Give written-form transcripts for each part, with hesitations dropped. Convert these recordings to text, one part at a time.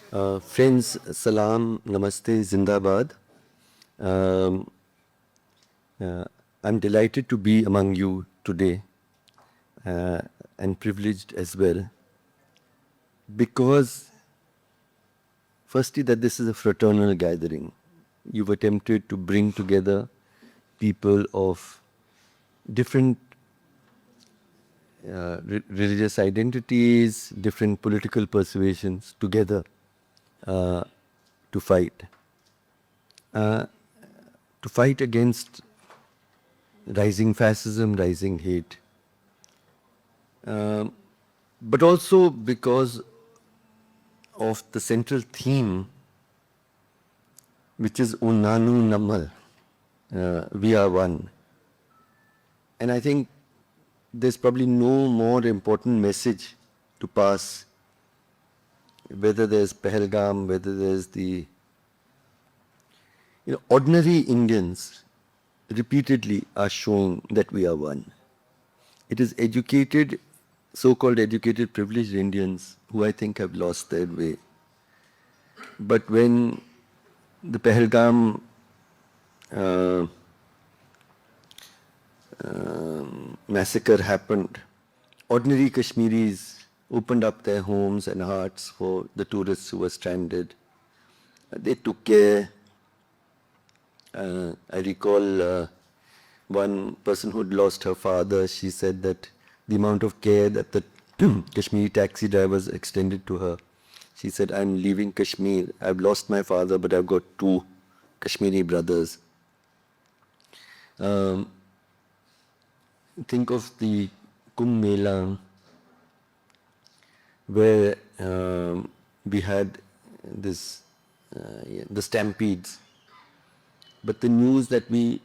Friends, salam, namaste, zindabad. Um, uh, I'm delighted to be among you today uh, and privileged as well because, firstly, that this is a fraternal gathering. You've attempted to bring together people of different religious identities, different political persuasions together uh, to fight. To fight against rising fascism, rising hate. But also because of the central theme, which is Unnanu Nammal, we are one. And I think there's probably no more important message to pass, whether there's Pahalgam, whether there's the ordinary Indians repeatedly are showing that we are one. It is educated, so-called educated, privileged Indians who I think have lost their way. But when the Pahalgam uh, massacre happened, ordinary Kashmiris opened up their homes and hearts for the tourists who were stranded. They took care. I recall one person who'd lost her father. She said that the amount of care that the Kashmiri taxi drivers extended to her. She said, I'm leaving Kashmir. I've lost my father, but I've got two Kashmiri brothers. Think of the Kumbh Mela, where we had this the stampedes. But the news that we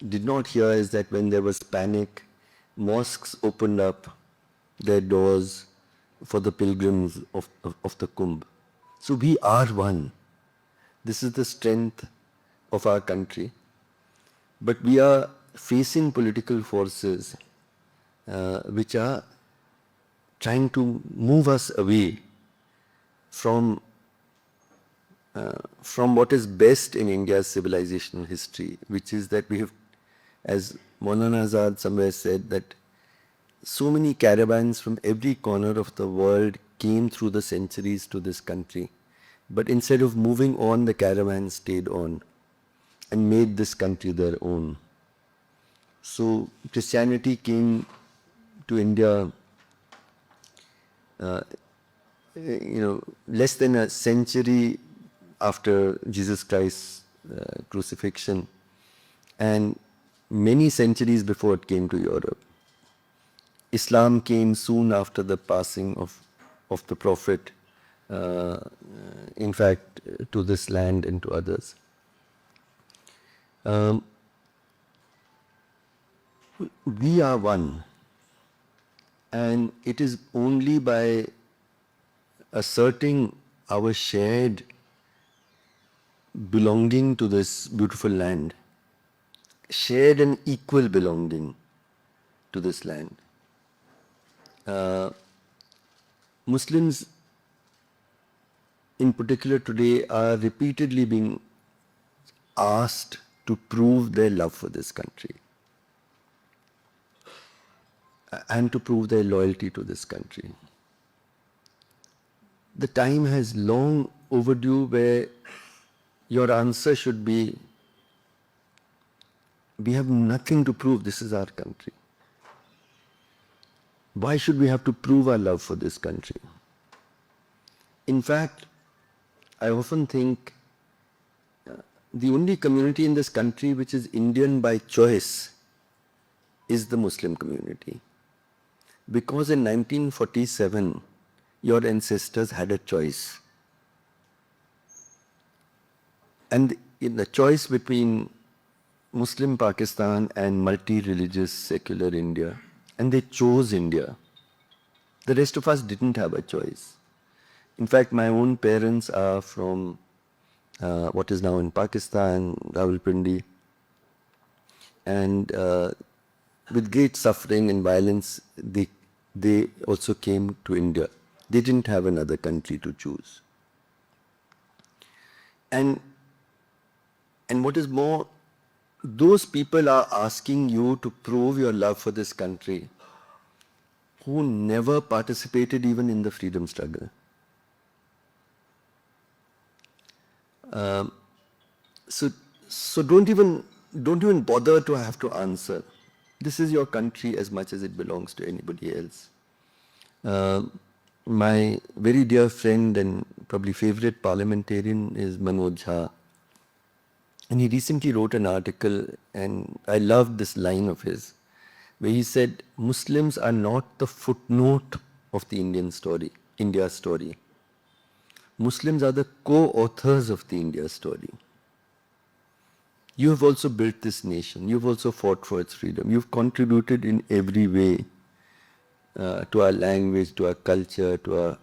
did not hear is that when there was panic, mosques opened up their doors for the pilgrims of the Kumbh. So we are one. This is the strength of our country. But we are facing political forces which are trying to move us away from what is best in India's civilizational history, which is that we have, as Maulana Azad somewhere said, that so many caravans from every corner of the world came through the centuries to this country. But instead of moving on, the caravans stayed on and made this country their own. So Christianity came to India, less than a century after Jesus Christ's crucifixion, and many centuries before it came to Europe. Islam came soon after the passing of the Prophet, in fact, to this land and to others. We are one, and it is only by asserting our shared belonging to this beautiful land, shared and equal belonging to this land. Muslims in particular today are repeatedly being asked to prove their love for this country and to prove their loyalty to this country. The time has long overdue where your answer should be, we have nothing to prove, this is our country. Why should we have to prove our love for this country? In fact, I often think the only community in this country which is Indian by choice is the Muslim community. Because in 1947, your ancestors had a choice. And in the choice between Muslim Pakistan and multi-religious secular India, and they chose India. The rest of us didn't have a choice. In fact, my own parents are from what is now in Pakistan, Rawalpindi, and with great suffering and violence, they also came to India. They didn't have another country to choose. And what is more, those people are asking you to prove your love for this country who never participated even in the freedom struggle. So, don't even bother to have to answer. This is your country as much as it belongs to anybody else. My very dear friend and probably favorite parliamentarian is Manoj Jha. And he recently wrote an article, and I loved this line of his, where he said, Muslims are not the footnote of the India story. Muslims are the co-authors of the India story. You have also built this nation. You've also fought for its freedom. You've contributed in every way to our language, to our culture, to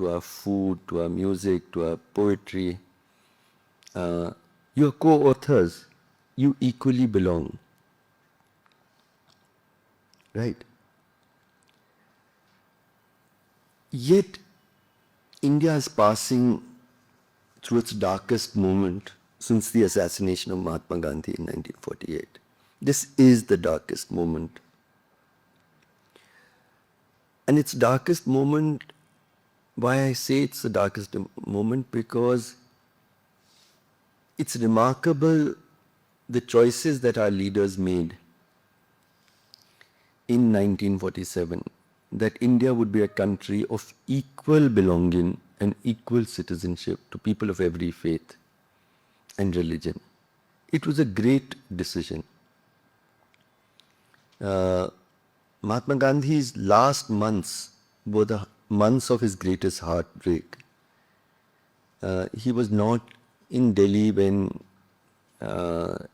our food, to our music, to our poetry. You're co-authors. You equally belong. Right? Yet, India is passing through its darkest moment since the assassination of Mahatma Gandhi in 1948. This is the darkest moment. And its darkest moment, why I say it's the darkest moment, because it's remarkable the choices that our leaders made in 1947, that India would be a country of equal belonging and equal citizenship to people of every faith and religion. It was a great decision. Mahatma Gandhi's last months were the months of his greatest heartbreak. He was not in Delhi when the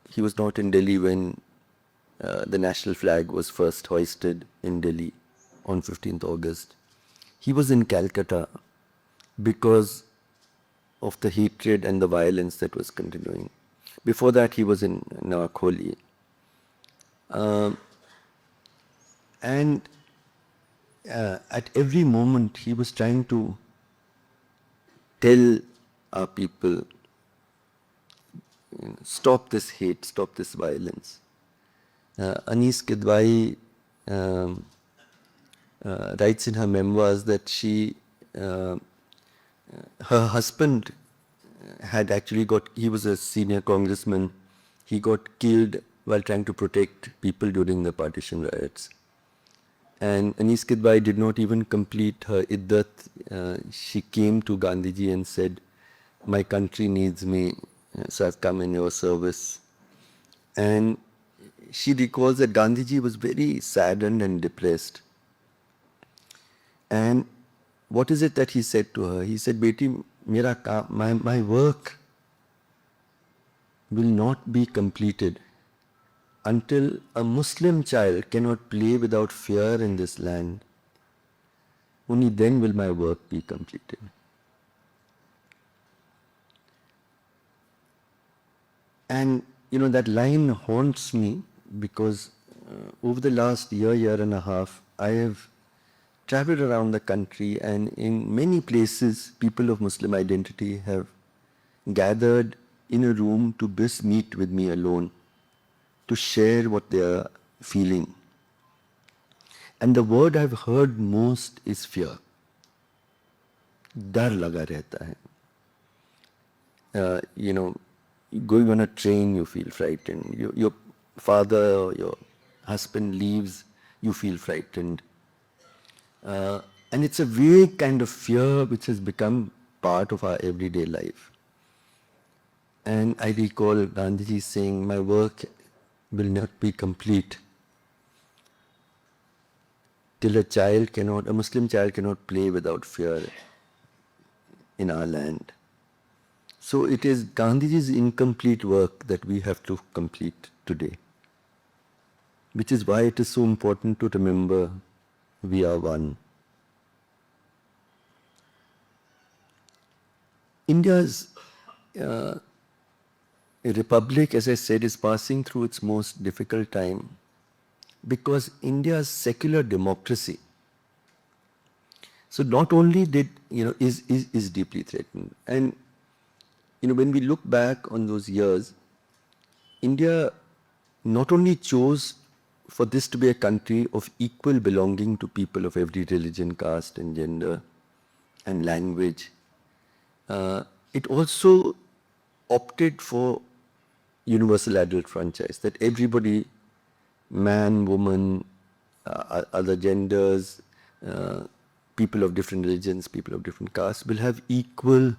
national flag was first hoisted in Delhi on 15th August. He was in Calcutta because of the hatred and the violence that was continuing. Before that, he was in Nawakholi. And at every moment, he was trying to tell our people, stop this hate, stop this violence. Anis Kidwai writes in her memoirs that her husband had actually he was a senior congressman, he got killed while trying to protect people during the partition riots. And Anis Kidwai did not even complete her iddat. She came to Gandhiji and said, my country needs me, so I've come in your service. And she recalls that Gandhiji was very saddened and depressed. And what is it that he said to her? He said, Beti, my work will not be completed until a Muslim child cannot play without fear in this land. Only then will my work be completed. And that line haunts me because over the last year and a half, I have traveled around the country, and in many places, people of Muslim identity have gathered in a room to just meet with me alone, to share what they are feeling. And the word I've heard most is fear. Dar laga rehta hai. Going on a train, you feel frightened. Your father or your husband leaves, you feel frightened. And it's a vague kind of fear which has become part of our everyday life. And I recall Gandhiji saying, my work will not be complete till a Muslim child cannot play without fear in our land. So it is Gandhiji's incomplete work that we have to complete today, which is why it is so important to remember we are one. India's republic, as I said, is passing through its most difficult time because India's secular democracy, so not only is deeply threatened, and when we look back on those years, India not only chose for this to be a country of equal belonging to people of every religion, caste, and gender and language, it also opted for universal adult franchise, that everybody, man, woman, other genders, uh, people of different religions, people of different castes, will have equal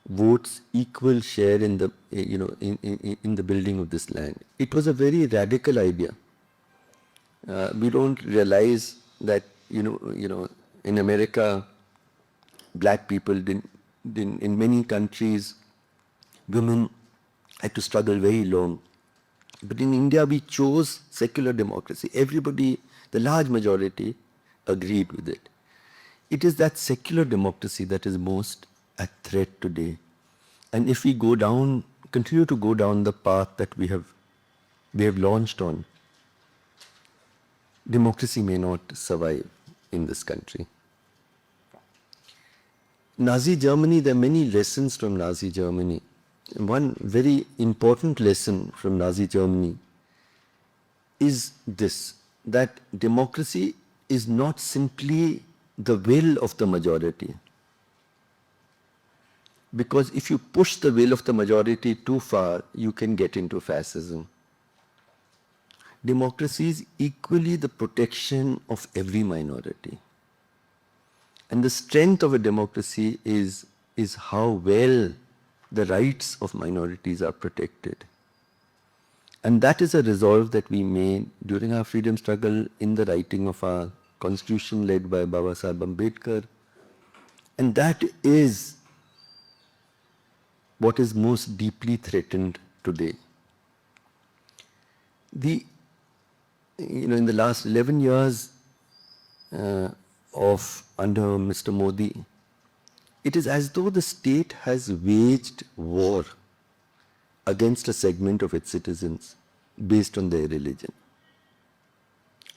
votes, equal share in the in the building of this land. It was a very radical idea. We don't realize that in America, black people didn't in many countries, women had to struggle very long. But in India, we chose secular democracy. Everybody, the large majority, agreed with it. It is that secular democracy that is most at threat today. And if we continue to go down the path that we have launched on, democracy may not survive in this country. Nazi Germany, there are many lessons from Nazi Germany. One very important lesson from Nazi Germany is this, that democracy is not simply the will of the majority. Because if you push the will of the majority too far, you can get into fascism. Democracy is equally the protection of every minority. And the strength of a democracy is how well the rights of minorities are protected. And that is a resolve that we made during our freedom struggle in the writing of our constitution led by Baba Sahib Ambedkar. And that is what is most deeply threatened today. In the last 11 years of under Mr. Modi, it is as though the state has waged war against a segment of its citizens based on their religion.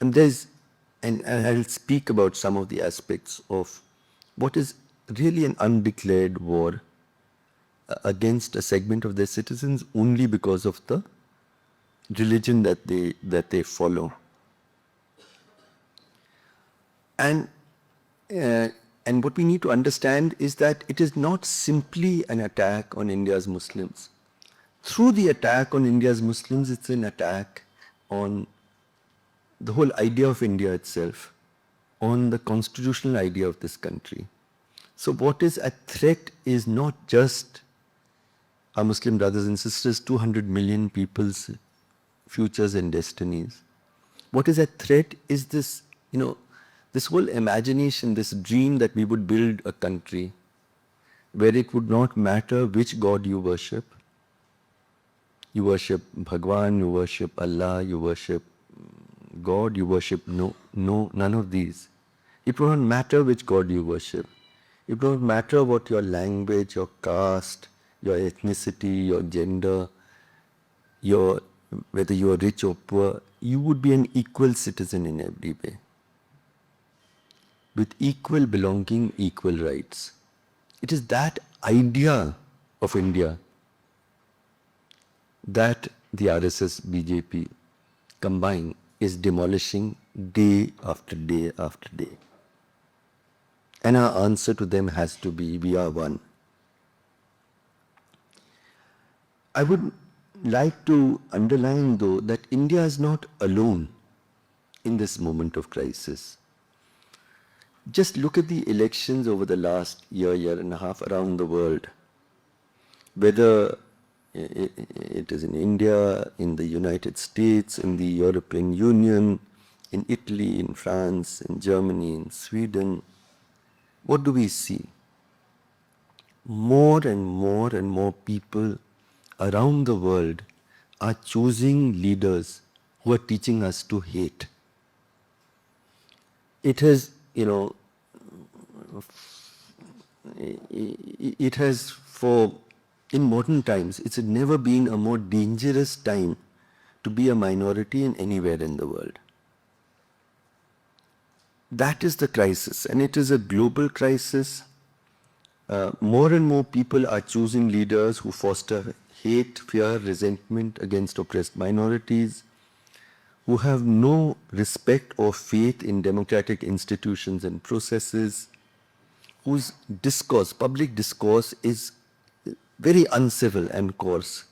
And I'll speak about some of the aspects of what is really an undeclared war against a segment of their citizens only because of the religion that they follow. And what we need to understand is that it is not simply an attack on India's Muslims. Through the attack on India's Muslims, it's an attack on the whole idea of India itself, on the constitutional idea of this country. So what is at threat is not just our Muslim brothers and sisters, 200 million people's futures and destinies. What is at threat is this, this whole imagination, this dream that we would build a country where it would not matter which God you worship. You worship Bhagwan, you worship Allah, you worship God, you worship none of these. It will not matter which God you worship. It will not matter what your language, your caste, your ethnicity, your gender, whether you are rich or poor, you would be an equal citizen in every way. With equal belonging, equal rights. It is that idea of India that the RSS BJP combined is demolishing day after day after day. And our answer to them has to be, we are one. I would like to underline, though, that India is not alone in this moment of crisis. Just look at the elections over the last year and a half around the world. Whether it is in India, in the United States, in the European Union, in Italy, in France, in Germany, in Sweden, what do we see? More and more people around the world are choosing leaders who are teaching us to hate. It has, in modern times, it's never been a more dangerous time to be a minority in anywhere in the world. That is the crisis, and it is a global crisis. More and more people are choosing leaders who foster hate, fear, resentment against oppressed minorities, who have no respect or faith in democratic institutions and processes, whose discourse, public discourse, is very uncivil and coarse,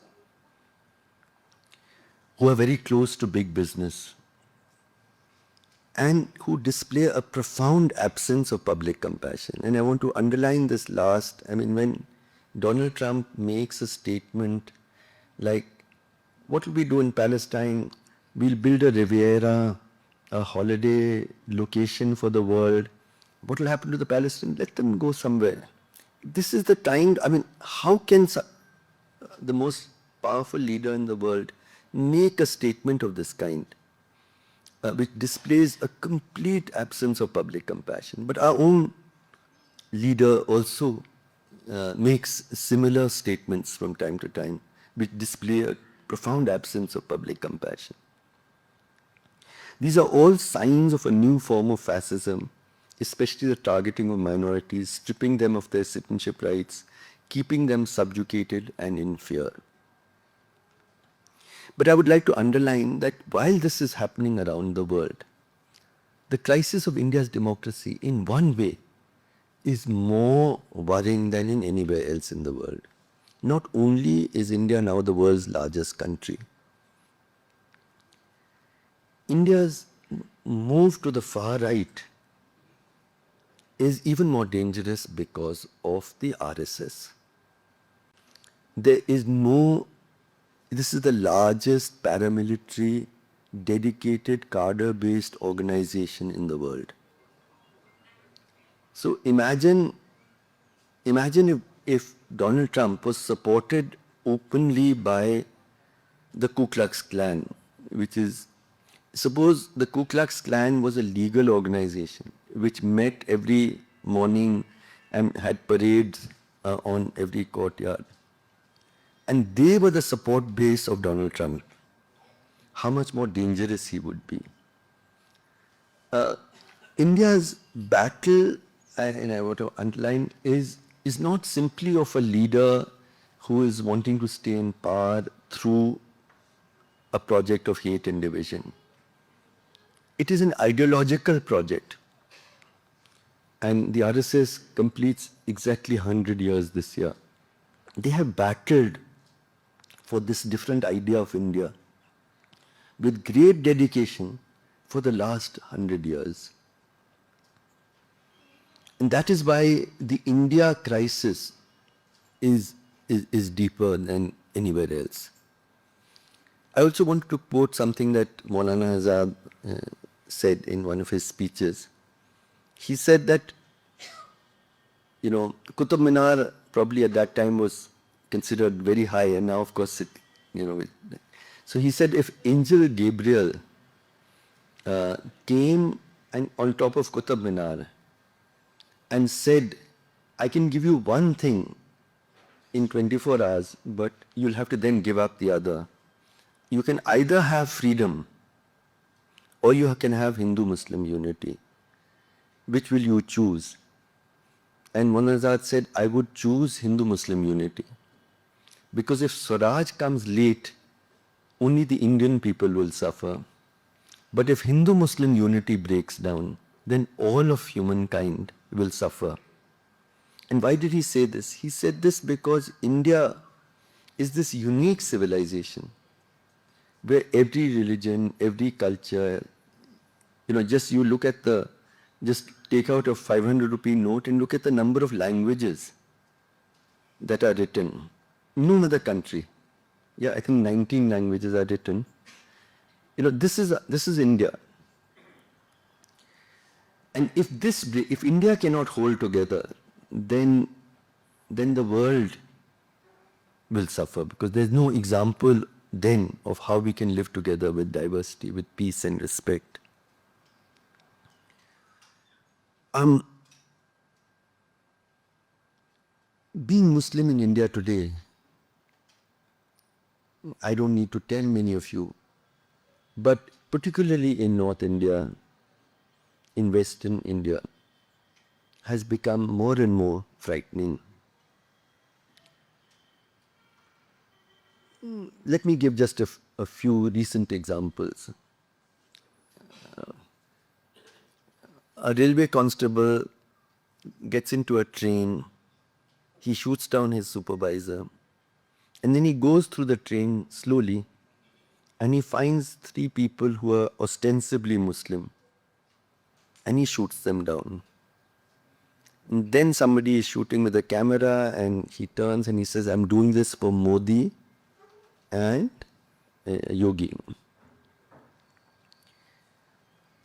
who are very close to big business, and who display a profound absence of public compassion. And I want to underline this last. I mean, when Donald Trump makes a statement like, what will we do in Palestine? We'll build a Riviera, a holiday location for the world. What will happen to the Palestinians? Let them go somewhere. This is the time, I mean, how can the most powerful leader in the world make a statement of this kind, which displays a complete absence of public compassion? But our own leader also makes similar statements from time to time, which display a profound absence of public compassion. These are all signs of a new form of fascism, especially the targeting of minorities, stripping them of their citizenship rights, keeping them subjugated and in fear. But I would like to underline that while this is happening around the world, the crisis of India's democracy, in one way, is more worrying than in anywhere else in the world. Not only is India now the world's largest country, India's move to the far right is even more dangerous because of the RSS. There is no, this is the largest paramilitary, dedicated, cadre-based organization in the world. So imagine if Donald Trump was supported openly by the Ku Klux Klan, which is, suppose the Ku Klux Klan was a legal organization which met every morning and had parades on every courtyard, and they were the support base of Donald Trump, how much more dangerous he would be. India's battle, and I want to underline, is not simply of a leader who is wanting to stay in power through a project of hate and division. It is an ideological project. And the RSS completes exactly 100 years this year. They have battled for this different idea of India with great dedication for the last 100 years. And that is why the India crisis is deeper than anywhere else. I also want to quote something that Maulana Azad said in one of his speeches. He said that, you know, Qutub Minar probably at that time was considered very high, and now, of course, so he said if Angel Gabriel came and on top of Qutub Minar and said, I can give you one thing in 24 hours, but you'll have to then give up the other. You can either have freedom or you can have Hindu-Muslim unity. Which will you choose? And Maulana Azad said, I would choose Hindu-Muslim unity. Because if Swaraj comes late, only the Indian people will suffer. But if Hindu-Muslim unity breaks down, then all of humankind will suffer. And why did he say this? He said this because India is this unique civilization where every religion, every culture, just you look at just take out a 500 rupee note and look at the number of languages that are written. No other country. Yeah, I think 19 languages are written. This is India. And if India cannot hold together, then the world will suffer, because there's no example then of how we can live together with diversity, with peace and respect. Being Muslim in India today, I don't need to tell many of you, but particularly in North India, in Western India, has become more and more frightening. Let me give just a few recent examples. A railway constable gets into a train, he shoots down his supervisor, and then he goes through the train slowly and he finds three people who are ostensibly Muslim and he shoots them down. And then somebody is shooting with a camera and he turns and he says, I'm doing this for Modi and Yogi.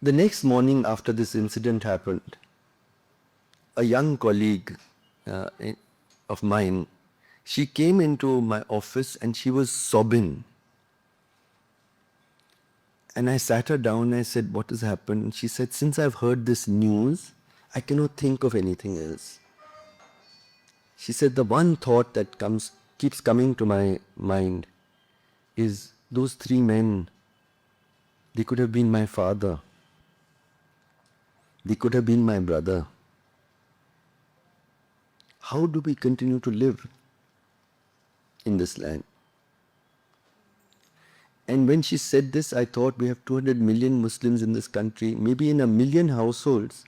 The next morning after this incident happened, a young colleague of mine, she came into my office and she was sobbing. And I sat her down and I said, what has happened? And she said, since I've heard this news, I cannot think of anything else. She said, the one thought that keeps coming to my mind is those three men, they could have been my father. They could have been my brother. How do we continue to live in this land? And when she said this, I thought we have 200 million Muslims in this country. Maybe in 1 million households,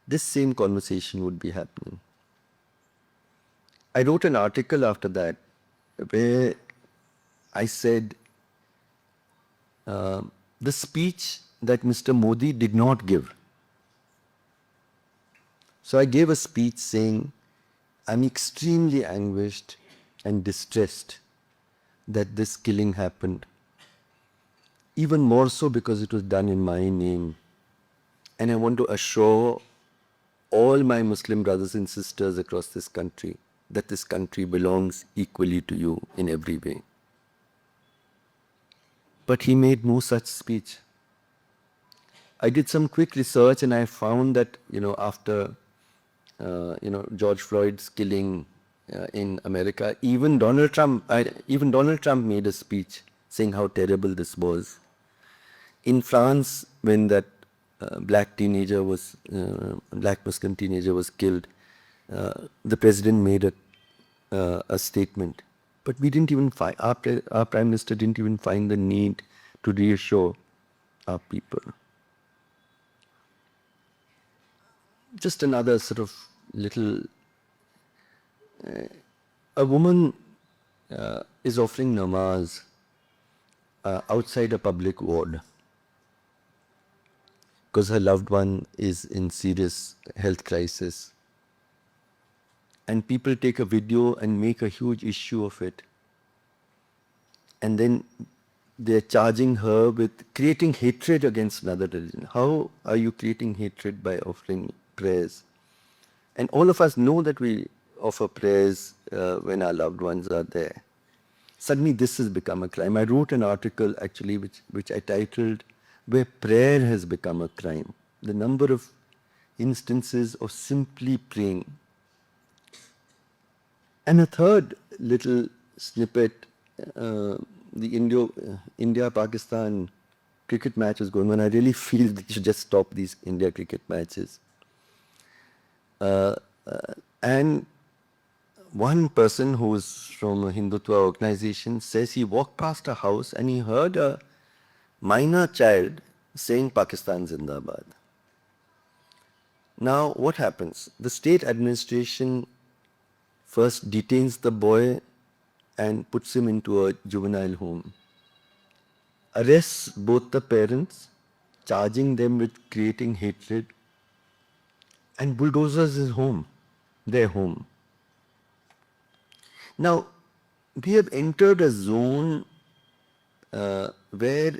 this same conversation would be happening. I wrote an article after that where I said the speech that Mr. Modi did not give. So I gave a speech saying, I'm extremely anguished and distressed that this killing happened. Even more so because it was done in my name. And I want to assure all my Muslim brothers and sisters across this country that this country belongs equally to you in every way. But he made no such speech. I did some quick research and I found that, after, George Floyd's killing in America, even Donald Trump made a speech saying how terrible this was. In France, when that black Muslim teenager was killed, the president made a statement. But we didn't even find, our prime minister didn't even find the need to reassure our people. Just another sort of little, a woman is offering namaz outside a public ward because her loved one is in serious health crisis. And people take a video and make a huge issue of it. And then they're charging her with creating hatred against another religion. How are you creating hatred by offering prayers? And all of us know that we offer prayers when our loved ones are there. Suddenly this has become a crime. I wrote an article actually which I titled, Where Prayer Has Become a Crime. The number of instances of simply praying. And a third little snippet, the India-Pakistan cricket match is going on. I really feel that you should just stop these India cricket matches. And one person who's from a Hindutva organization says he walked past a house and he heard a minor child saying Pakistan Zindabad. Now what happens? The state administration first detains the boy and puts him into a juvenile home. Arrests both the parents, charging them with creating hatred, and bulldozers his home, their home. Now, we have entered a zone where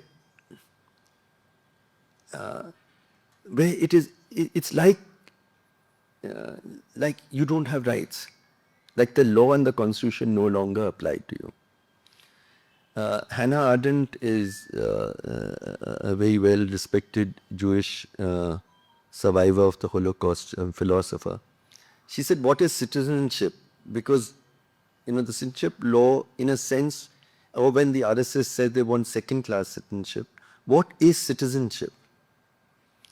it's like you don't have rights. Like the law and the constitution no longer apply to you. Hannah Arendt is a very well respected Jewish survivor of the Holocaust, philosopher. She said, what is citizenship? Because, the citizenship law, in a sense, or when the RSS said they want second-class citizenship, what is citizenship?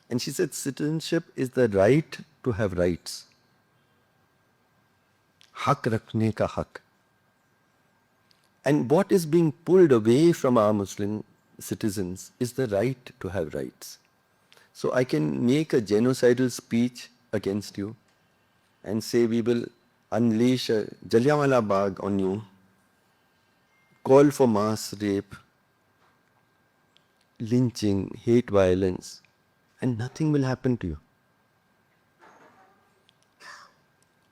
And she said, citizenship is the right to have rights. Hak rakhne ka hak. And what is being pulled away from our Muslim citizens is the right to have rights. So I can make a genocidal speech against you and say we will unleash a Jallianwala Bagh on you, call for mass rape, lynching, hate violence, and nothing will happen to you.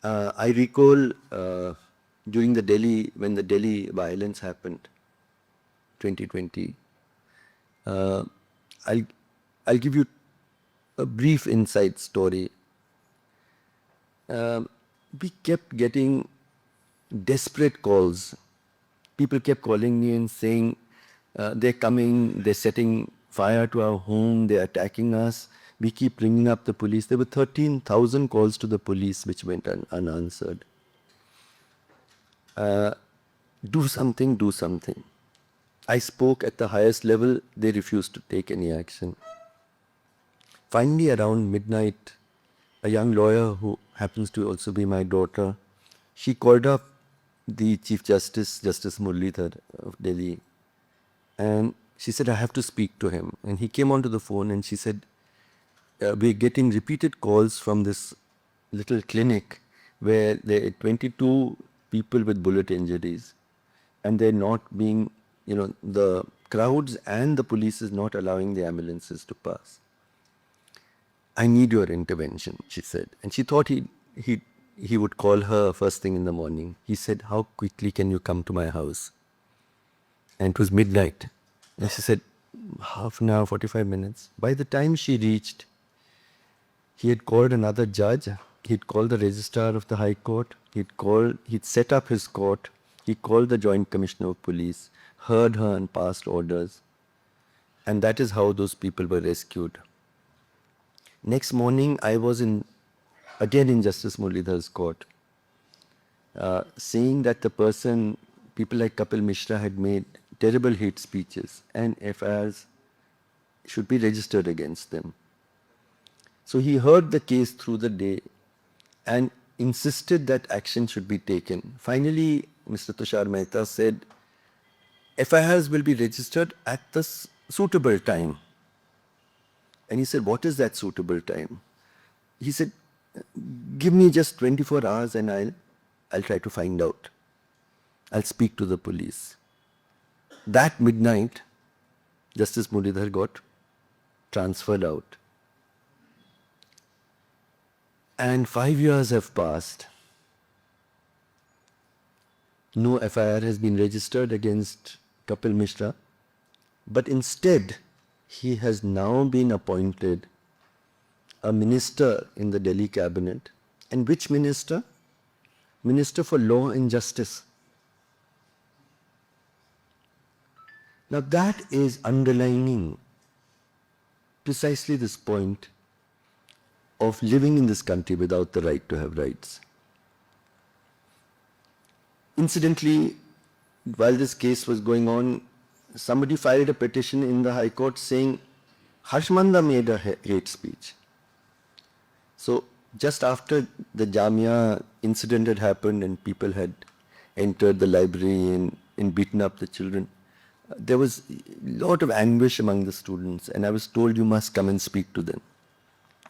I recall during when the Delhi violence happened, 2020, I'll, I'll give you a brief inside story. We kept getting desperate calls. People kept calling me and saying, they're coming, they're setting fire to our home, they're attacking us. We keep ringing up the police. There were 13,000 calls to the police which went unanswered. Do something, do something. I spoke at the highest level, they refused to take any action. Finally, around midnight, a young lawyer who happens to also be my daughter, she called up the Chief Justice, Justice Muralidhar of Delhi, and she said, I have to speak to him. And he came onto the phone and she said, we're getting repeated calls from this little clinic where there are 22 people with bullet injuries and they're not being, the crowds and the police is not allowing the ambulances to pass. I need your intervention, she said. And she thought he would call her first thing in the morning. He said, how quickly can you come to my house? And it was midnight. And she said, half an hour, 45 minutes. By the time she reached, he had called another judge. He'd called the registrar of the High Court. He'd set up his court. He called the Joint Commissioner of Police, heard her and passed orders. And that is how those people were rescued. Next morning, I was again in Justice Muralidhar's court, saying that people like Kapil Mishra had made terrible hate speeches and FIRs should be registered against them. So he heard the case through the day and insisted that action should be taken. Finally, Mr. Tushar Mehta said, FIRs will be registered at the suitable time. And he said, what is that suitable time? He said, give me just 24 hours and I'll try to find out. I'll speak to the police. That midnight, Justice Muralidhar got transferred out. And 5 years have passed. No FIR has been registered against Kapil Mishra, but instead, he has now been appointed a minister in the Delhi cabinet. And which minister? Minister for Law and Justice. Now that is underlining precisely this point of living in this country without the right to have rights. Incidentally, while this case was going on, somebody filed a petition in the High Court saying Harshmanda made a hate speech. So just after the Jamia incident had happened and people had entered the library and beaten up the children, there was a lot of anguish among the students, and I was told you must come and speak to them.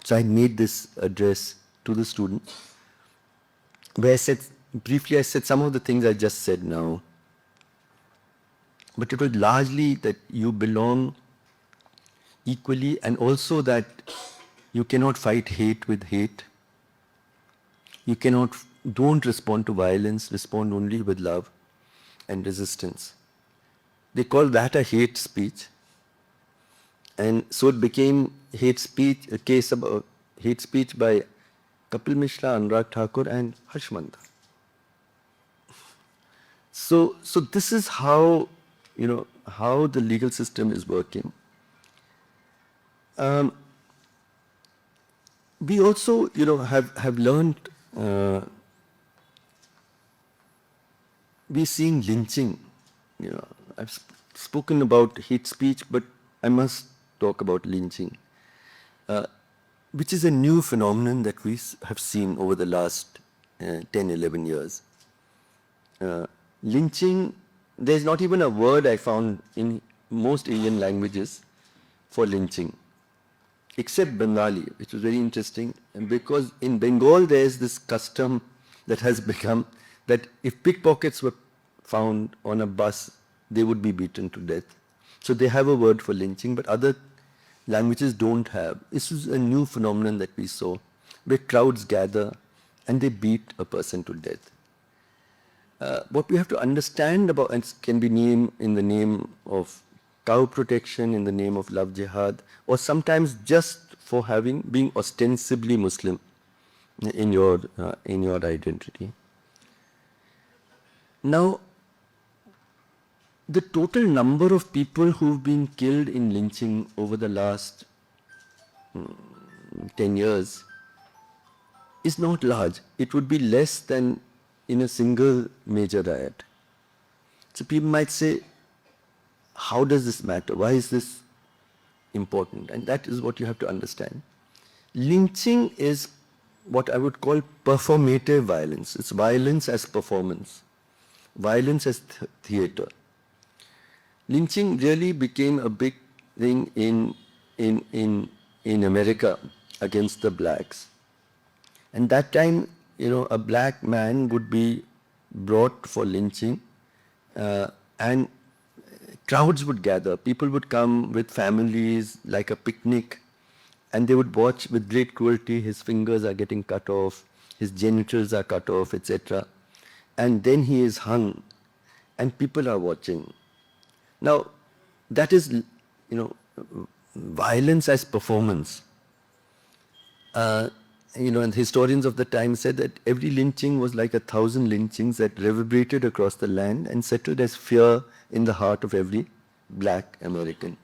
So I made this address to the students where I said some of the things I just said now. But it was largely that you belong equally, and also that you cannot fight hate with hate. You don't respond to violence, respond only with love and resistance. They call that a hate speech. And so it became hate speech, a case about hate speech by Kapil Mishra, Anurag Thakur and Harshmanda. So this is how, how the legal system is working. We also, have learned, we're seeing lynching. I've spoken about hate speech, but I must talk about lynching. which is a new phenomenon that we have seen over the last 10, 11 years. Lynching, there's not even a word I found in most Indian languages for lynching, except Bengali, which was very interesting. And because in Bengal there's this custom that has become that if pickpockets were found on a bus, they would be beaten to death. So they have a word for lynching, but other languages don't have. This is a new phenomenon that we saw, where crowds gather and they beat a person to death. What we have to understand about, and it can be named in the name of cow protection, in the name of love jihad, or sometimes just for being ostensibly Muslim in your identity. Now, the total number of people who've been killed in lynching over the last 10 years is not large. It would be less than in a single major riot. So people might say, how does this matter? Why is this important? And that is what you have to understand. Lynching is what I would call performative violence. It's violence as performance, violence as theater. Lynching really became a big thing in America against the blacks. And that time, a black man would be brought for lynching, and crowds would gather. People would come with families, like a picnic, and they would watch with great cruelty. His fingers are getting cut off, his genitals are cut off, etc. And then he is hung, and people are watching. Now, that is, violence as performance. And historians of the time said that every lynching was like 1,000 lynchings that reverberated across the land and settled as fear in the heart of every black American.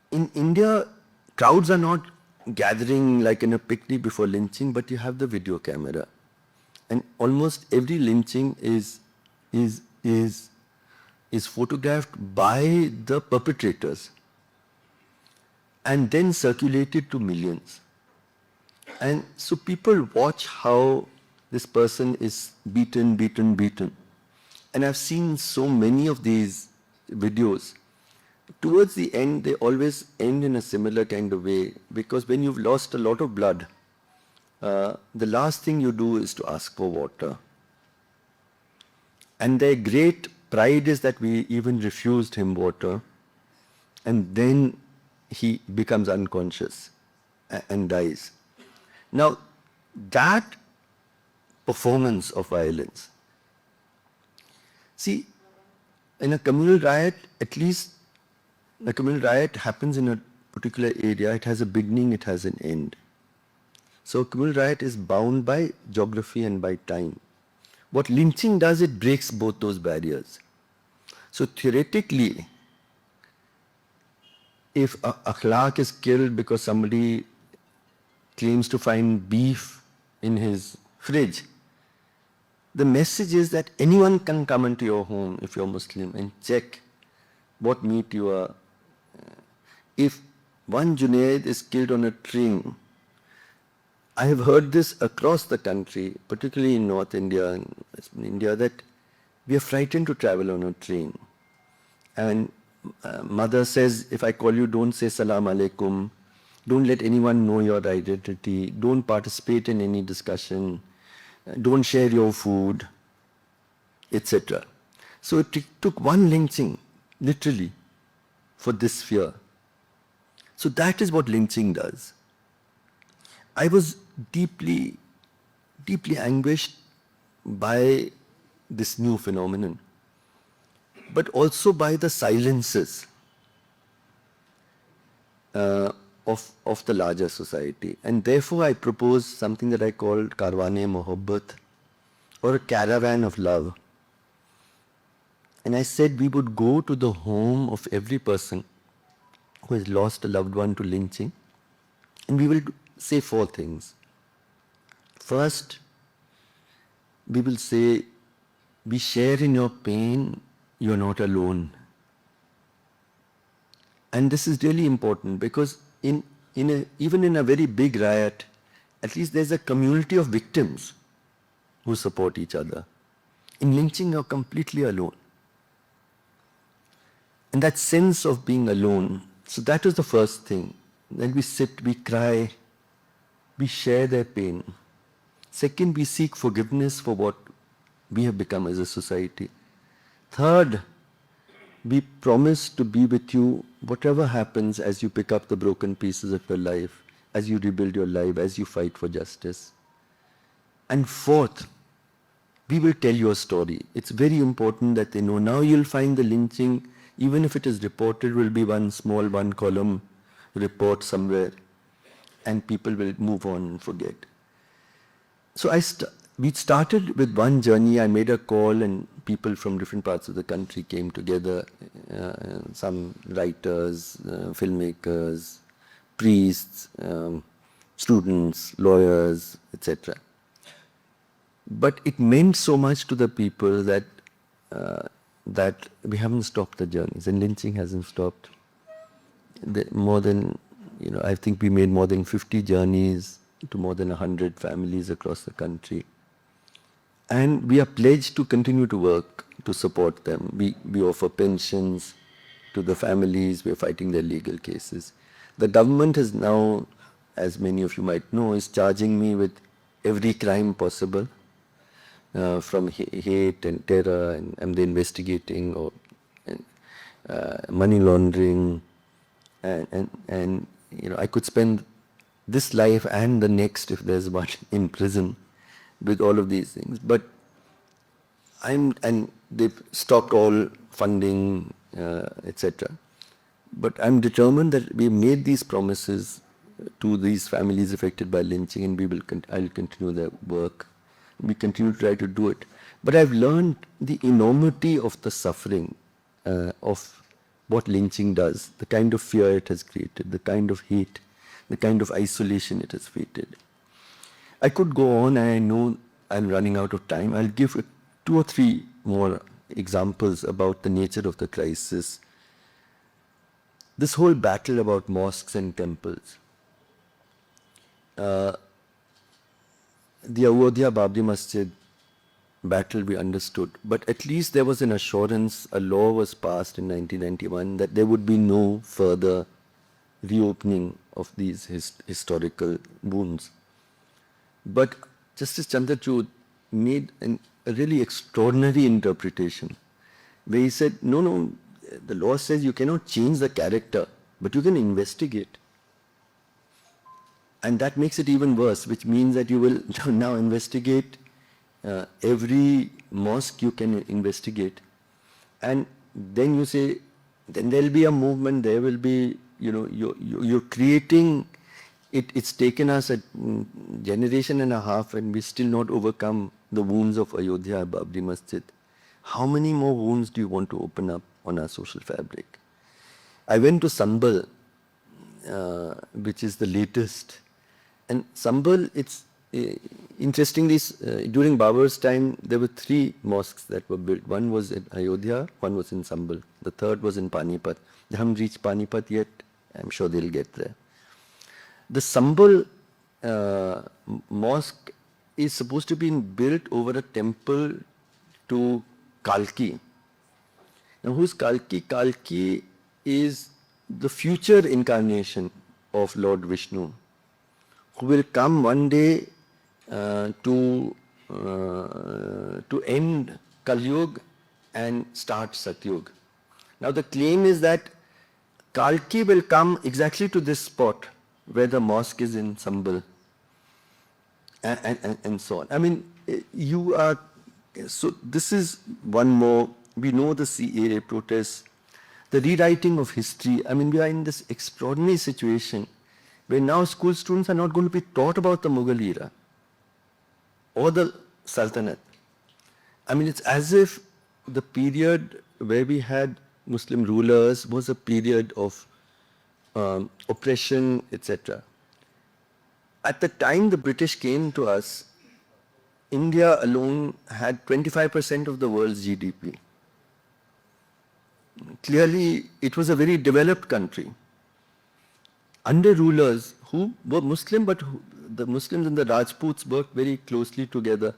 In India, crowds are not gathering like in a picnic before lynching, but you have the video camera. And almost every lynching is photographed by the perpetrators and then circulated to millions. And so people watch how this person is beaten. And I've seen so many of these videos. Towards the end, they always end in a similar kind of way, because when you've lost a lot of blood, the last thing you do is to ask for water. And their great pride is that we even refused him water, and then he becomes unconscious and dies. Now, that performance of violence, see, in a communal riot, at least a communal riot happens in a particular area. It has a beginning, it has an end. So a communal riot is bound by geography and by time. What lynching does, it breaks both those barriers. So theoretically, if akhlaq is killed because somebody claims to find beef in his fridge, the message is that anyone can come into your home if you're Muslim and check what meat you are. If one Junaid is killed on a train, I have heard this across the country, particularly in North India and Western India, that we are frightened to travel on a train. And mother says, if I call you, don't say salam alaikum, don't let anyone know your identity, don't participate in any discussion, don't share your food, etc. So it took one lynching, literally, for this fear. So that is what lynching does. I was deeply anguished by this new phenomenon, but also by the silences of the larger society. And therefore I proposed something that I called caravan-e-mohabbat, or a caravan of love. And I said we would go to the home of every person who has lost a loved one to lynching, and we will say 4 things. First, we will say, we share in your pain, you are not alone. And this is really important, because in even in a very big riot, at least there's a community of victims who support each other. In lynching, you're completely alone. And that sense of being alone, so that was the first thing. Then we sit, we cry, we share their pain. Second, we seek forgiveness for what we have become as a society. Third, we promise to be with you whatever happens as you pick up the broken pieces of your life, as you rebuild your life, as you fight for justice. And fourth, we will tell your story. It's very important that they know. Now you'll find the lynching, even if it is reported, will be one small one-column report somewhere, and people will move on and forget. So we started with one journey. I made a call, and people from different parts of the country came together. Some writers, filmmakers, priests, students, lawyers, etc. But it meant so much to the people that that we haven't stopped the journeys, and lynching hasn't stopped. More than, I think we made more than 50 journeys to more than 100 families across the country. And we are pledged to continue to work to support them. We offer pensions to the families. We are fighting their legal cases. The government has now, as many of you might know, is charging me with every crime possible, from hate and terror, and they're investigating, or money laundering, and I could spend this life and the next, if there's one, in prison with all of these things. But and they've stopped all funding, etc. But I'm determined that we made these promises to these families affected by lynching, and I'll continue the work. We continue to try to do it. But I've learned the enormity of the suffering of what lynching does, the kind of fear it has created, the kind of hate, the kind of isolation it has created. I could go on, and I know I'm running out of time. I'll give 2 or 3 more examples about the nature of the crisis. This whole battle about mosques and temples. The Ayodhya Babri Masjid battle we understood, but at least there was an assurance, a law was passed in 1991 that there would be no further reopening of these historical wounds. But Justice Chandrachud made a really extraordinary interpretation, where he said, no, the law says you cannot change the character, but you can investigate. And that makes it even worse, which means that you will now investigate every mosque you can investigate. And then you say, then there'll be a movement, there will be, you're creating, it's taken us a generation and a half, and we still not overcome the wounds of Ayodhya Babri Masjid. How many more wounds do you want to open up on our social fabric? I went to Sanbal, which is the latest. And Sambal, it's interestingly, during Babur's time, there were 3 mosques that were built. One was in Ayodhya, one was in Sambal. The third was in Panipat. They haven't reached Panipat yet. I'm sure they'll get there. The Sambal mosque is supposed to be built over a temple to Kalki. Now, who's Kalki? Kalki is the future incarnation of Lord Vishnu, who will come one day to end Kali Yuga and start Satyug. Now the claim is that Kalki will come exactly to this spot where the mosque is in Sambal, and so on. I mean, so this is one more. We know the CAA protests, the rewriting of history. I mean, we are in this extraordinary situation where now school students are not going to be taught about the Mughal era or the Sultanate. I mean, it's as if the period where we had Muslim rulers was a period of oppression, etc. At the time the British came to us, India alone had 25% of the world's GDP. Clearly, it was a very developed country. under rulers who were Muslim, but the Muslims and the Rajputs worked very closely together.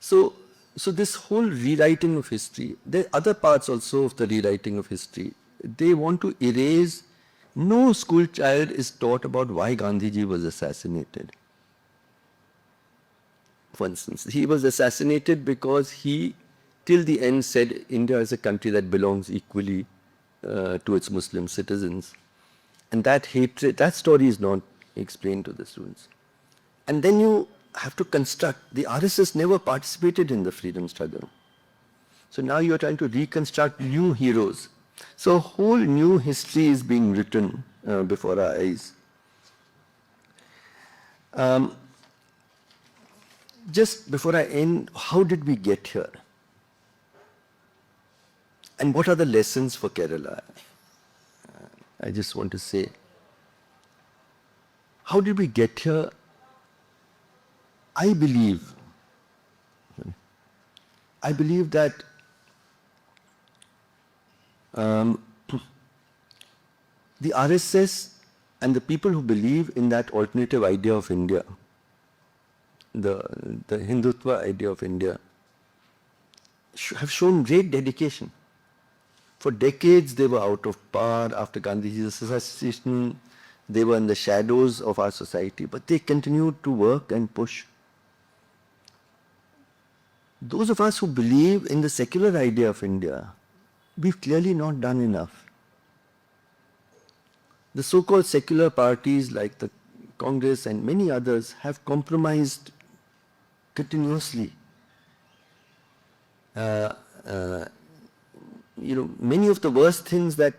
So, so this whole rewriting of history, there are other parts also of the rewriting of history. They want to erase. No school child is taught about why Gandhiji was assassinated. For instance, he was assassinated because he, till the end, said India is a country that belongs equally to its Muslim citizens. And that hatred, that story is not explained to the students. And then you have to construct, the RSS never participated in the freedom struggle. So now you are trying to reconstruct new heroes. So a whole new history is being written before our eyes. Just before I end, how did we get here? And what are the lessons for Kerala? I just want to say, how did we get here? I believe that the RSS and the people who believe in that alternative idea of India, the Hindutva idea of India, have shown great dedication. For decades, they were out of power. After Gandhiji's assassination, they were in the shadows of our society, but they continued to work and push. Those of us who believe in the secular idea of India, we've clearly not done enough. The so-called secular parties like the Congress and many others have compromised continuously. Many of the worst things that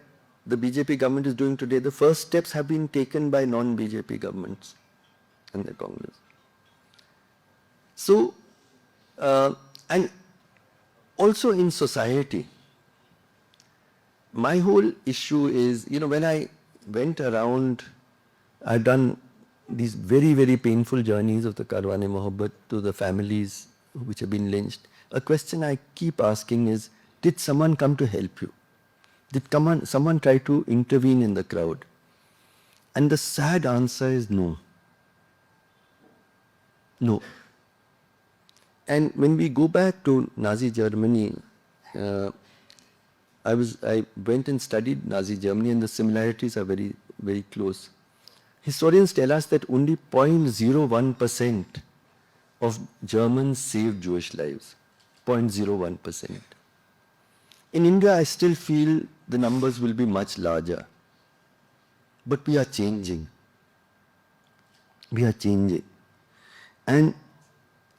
the BJP government is doing today, the first steps have been taken by non-BJP governments and the Congress. So, and also in society, my whole issue is, when I went around, I've done these very, very painful journeys of the Caravan-e-Mohabbat to the families which have been lynched. A question I keep asking is, did someone come to help you? Did someone try to intervene in the crowd? And the sad answer is no. No. And when we go back to Nazi Germany, I went and studied Nazi Germany, and the similarities are very, very close. Historians tell us that only 0.01% of Germans saved Jewish lives. 0.01%. In India, I still feel the numbers will be much larger. But we are changing. We are changing. And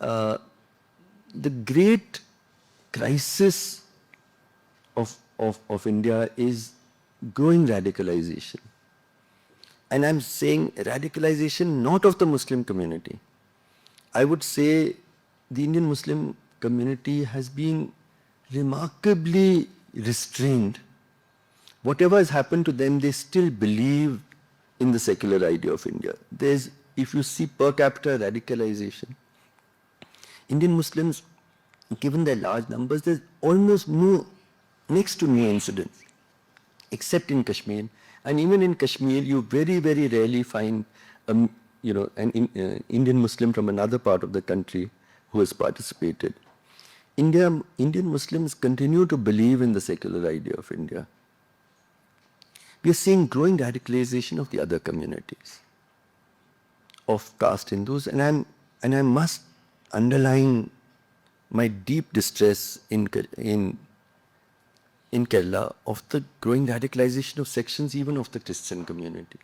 the great crisis of India is growing radicalization. And I'm saying radicalization not of the Muslim community. I would say the Indian Muslim community has been remarkably restrained. Whatever has happened to them, they still believe in the secular idea of India. If you see per capita radicalization, Indian Muslims, given their large numbers, there's almost next to no incidents, except in Kashmir. And even in Kashmir, you very, very rarely find an Indian Muslim from another part of the country who has participated. Indian Muslims continue to believe in the secular idea of India. We are seeing growing radicalization of the other communities, of caste Hindus, and I must underline my deep distress in Kerala of the growing radicalization of sections even of the Christian community.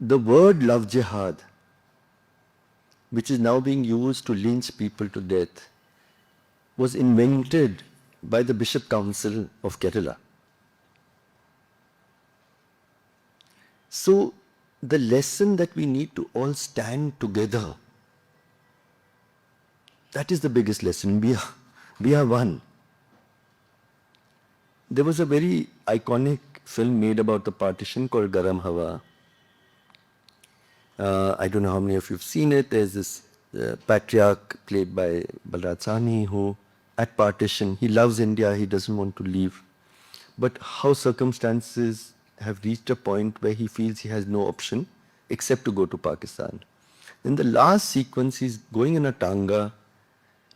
The word love jihad, which is now being used to lynch people to death, was invented by the Bishop Council of Kerala. So the lesson that we need to all stand together, that is the biggest lesson. We are one. There was a very iconic film made about the partition called Garam Hawa. I don't know how many of you have seen it. There's this patriarch played by Balraj Sahni who, at partition, he loves India, he doesn't want to leave. But how circumstances have reached a point where he feels he has no option except to go to Pakistan. In the last sequence, he's going in a tanga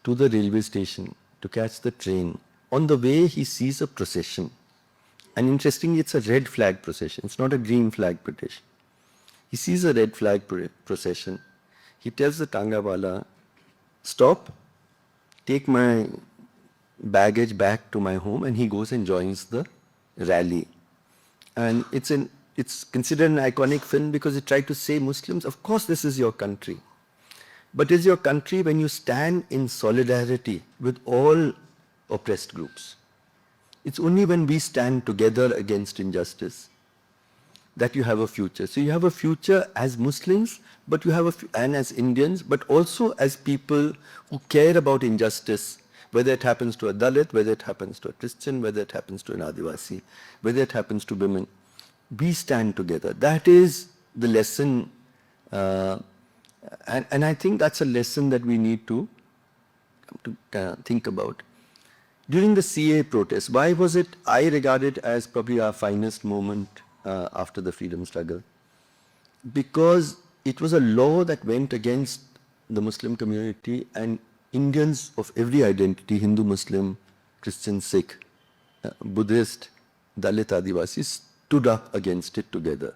to the railway station to catch the train. On the way, he sees a procession. And interestingly, it's a red flag procession. It's not a green flag procession. He sees a red flag procession. He tells the tangawala, stop, take my baggage back to my home, and he goes and joins the rally. And it's considered an iconic film because it tried to say Muslims, of course this is your country. But it's your country when you stand in solidarity with all oppressed groups. It's only when we stand together against injustice that you have a future. So you have a future as Muslims, but you have and as Indians, but also as people who care about injustice, whether it happens to a Dalit, whether it happens to a Christian, whether it happens to an Adivasi, whether it happens to women. We stand together. That is the lesson, and I think that's a lesson that we need to think about. During the CA protest, why was it, I regard it as probably our finest moment after the freedom struggle? Because it was a law that went against the Muslim community, and Indians of every identity, Hindu, Muslim, Christian, Sikh, Buddhist, Dalit, Adivasi, stood up against it together.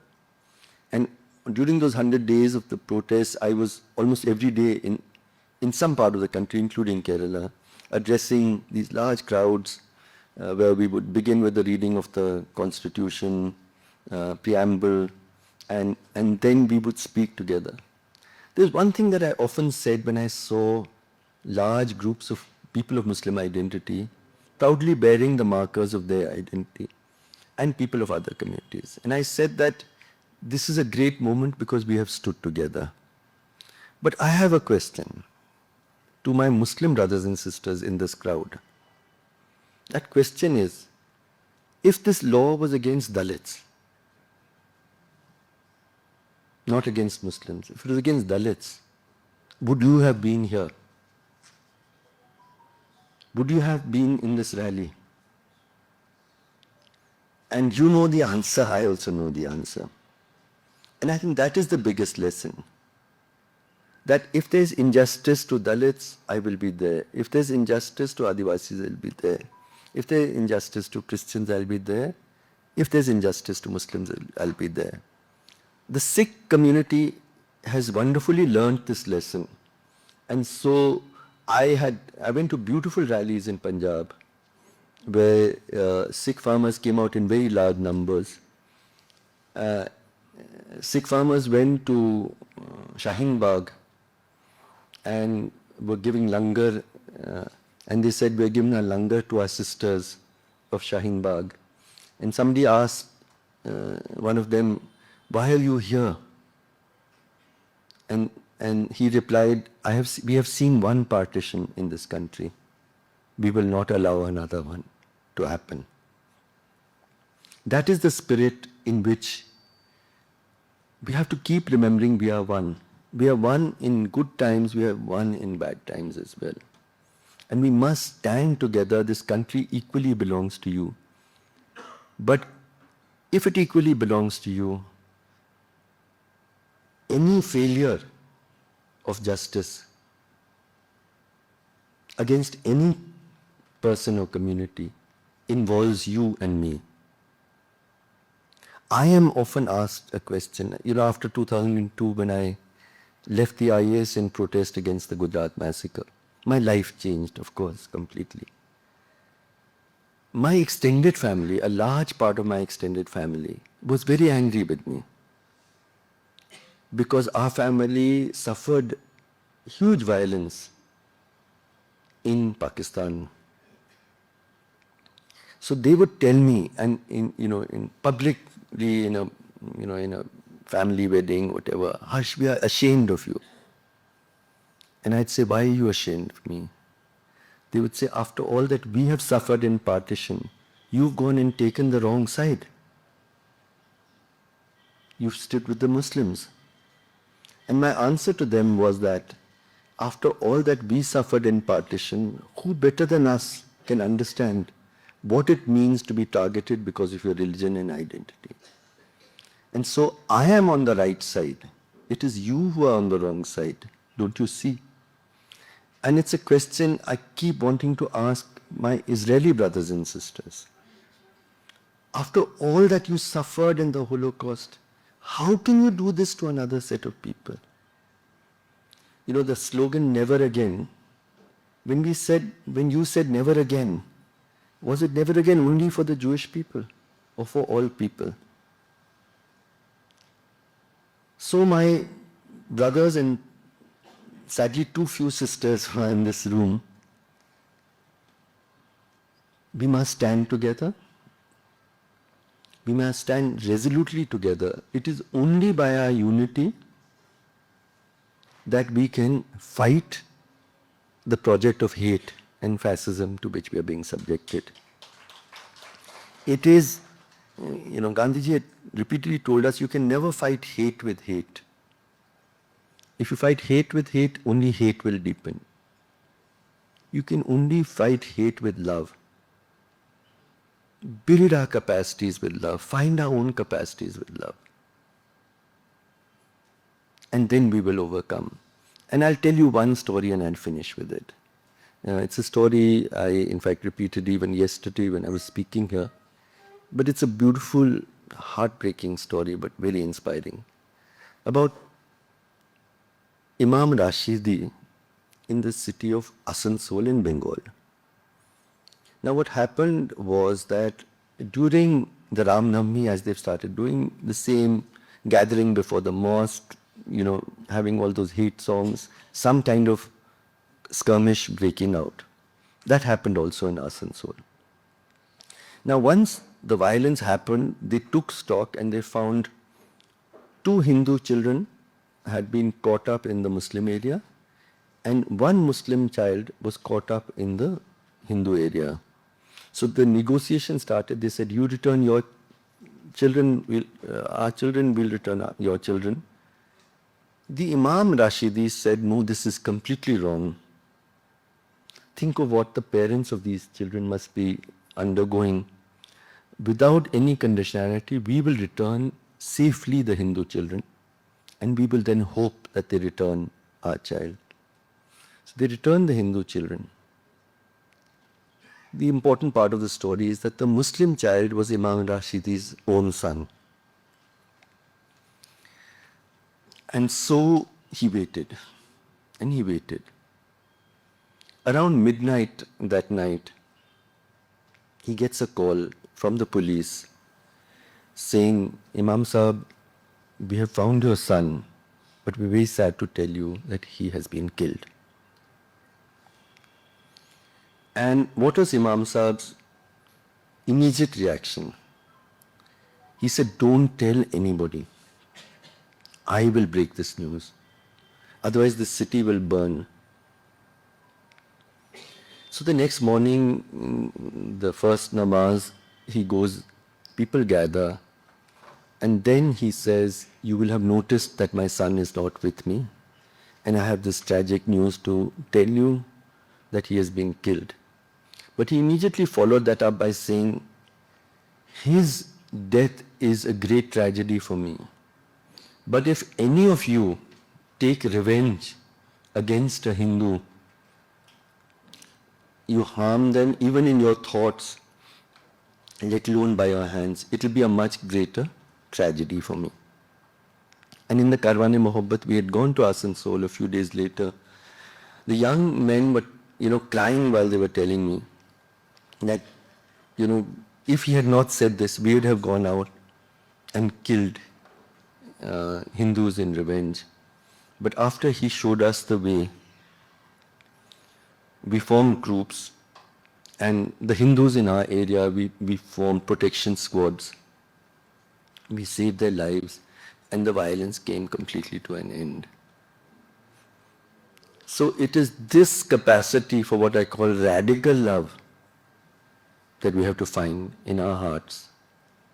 And during those 100 days of the protest, I was almost every day in some part of the country, including Kerala, addressing these large crowds where we would begin with the reading of the constitution, preamble, and then we would speak together. There's one thing that I often said when I saw large groups of people of Muslim identity proudly bearing the markers of their identity and people of other communities. And I said that this is a great moment because we have stood together. But I have a question to my Muslim brothers and sisters in this crowd. That question is, if this law was against Dalits, not against Muslims, if it was against Dalits, would you have been here? Would you have been in this rally? And you know the answer, I also know the answer. And I think that is the biggest lesson. That if there's injustice to Dalits, I will be there. If there's injustice to Adivasis, I'll be there. If there's injustice to Christians, I'll be there. If there's injustice to Muslims, I'll be there. The Sikh community has wonderfully learned this lesson. And so I went to beautiful rallies in Punjab where Sikh farmers came out in very large numbers. Sikh farmers went to Shaheen Bagh and were giving langar, and they said, we're giving a langar to our sisters of Shaheen Bagh. And somebody asked one of them, why are you here? And he replied, we have seen one partition in this country. We will not allow another one to happen. That is the spirit in which we have to keep remembering we are one. We are one in good times, we are one in bad times as well. And we must stand together. This country equally belongs to you. But if it equally belongs to you, any failure of justice against any person or community involves you and me. I am often asked a question, after 2002 when I left the IAS in protest against the Gujarat massacre, my life changed, of course, completely. My extended family, a large part of my extended family, was very angry with me because our family suffered huge violence in Pakistan. So they would tell me, and in publicly, in a family wedding, whatever, Harsh, we are ashamed of you. And I'd say, why are you ashamed of me? They would say, after all that we have suffered in partition, you've gone and taken the wrong side. You've stood with the Muslims. And my answer to them was that after all that we suffered in partition, who better than us can understand what it means to be targeted because of your religion and identity. And so I am on the right side. It is you who are on the wrong side. Don't you see? And it's a question I keep wanting to ask my Israeli brothers and sisters. After all that you suffered in the Holocaust, how can you do this to another set of people? You know, the slogan, never again, when you said never again, was it never again only for the Jewish people or for all people? So my brothers and sadly too few sisters who are in this room, we must stand together. We must stand resolutely together. It is only by our unity that we can fight the project of hate and fascism to which we are being subjected. It is, Gandhiji had repeatedly told us you can never fight hate with hate. If you fight hate with hate, only hate will deepen. You can only fight hate with love. Build our capacities with love. Find our own capacities with love. And then we will overcome. And I'll tell you one story and I'll finish with it. It's a story I, in fact, repeated even yesterday when I was speaking here. But it's a beautiful, heartbreaking story, but very inspiring. About Imam Rashidi in the city of Asansol in Bengal. Now what happened was that during the Ram Navami, as they've started doing the same gathering before the mosque, having all those hate songs, some kind of skirmish breaking out. That happened also in Asansol. Now once the violence happened, they took stock and they found 2 Hindu children had been caught up in the Muslim area and 1 Muslim child was caught up in the Hindu area. So the negotiation started. They said, you return your children, our children will return your children. The Imam Rashidi said, no, this is completely wrong. Think of what the parents of these children must be undergoing. Without any conditionality, we will return safely the Hindu children and we will then hope that they return our child. So they returned the Hindu children. The important part of the story is that the Muslim child was Imam Rashidi's own son. And so he waited, and he waited. Around midnight that night, he gets a call from the police saying, Imam Sahab, we have found your son, but we're very sad to tell you that he has been killed. And what was Imam Sahab's immediate reaction? He said, don't tell anybody. I will break this news. Otherwise the city will burn. So the next morning, the first namaz, he goes, people gather, and then he says, you will have noticed that my son is not with me, and I have this tragic news to tell you that he has been killed. But he immediately followed that up by saying, his death is a great tragedy for me. But if any of you take revenge against a Hindu, you harm them even in your thoughts, let alone by your hands, it will be a much greater tragedy for me. And in the caravan-e-Mohabbat, we had gone to Asansol a few days later. The young men were, crying while they were telling me that, if he had not said this, we would have gone out and killed Hindus in revenge. But after he showed us the way, we formed groups, and the Hindus in our area, we formed protection squads. We saved their lives, and the violence came completely to an end. So it is this capacity for what I call radical love that we have to find in our hearts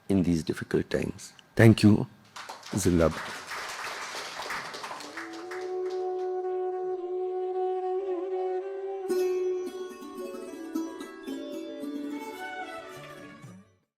in these difficult times. Thank you. Zindabad.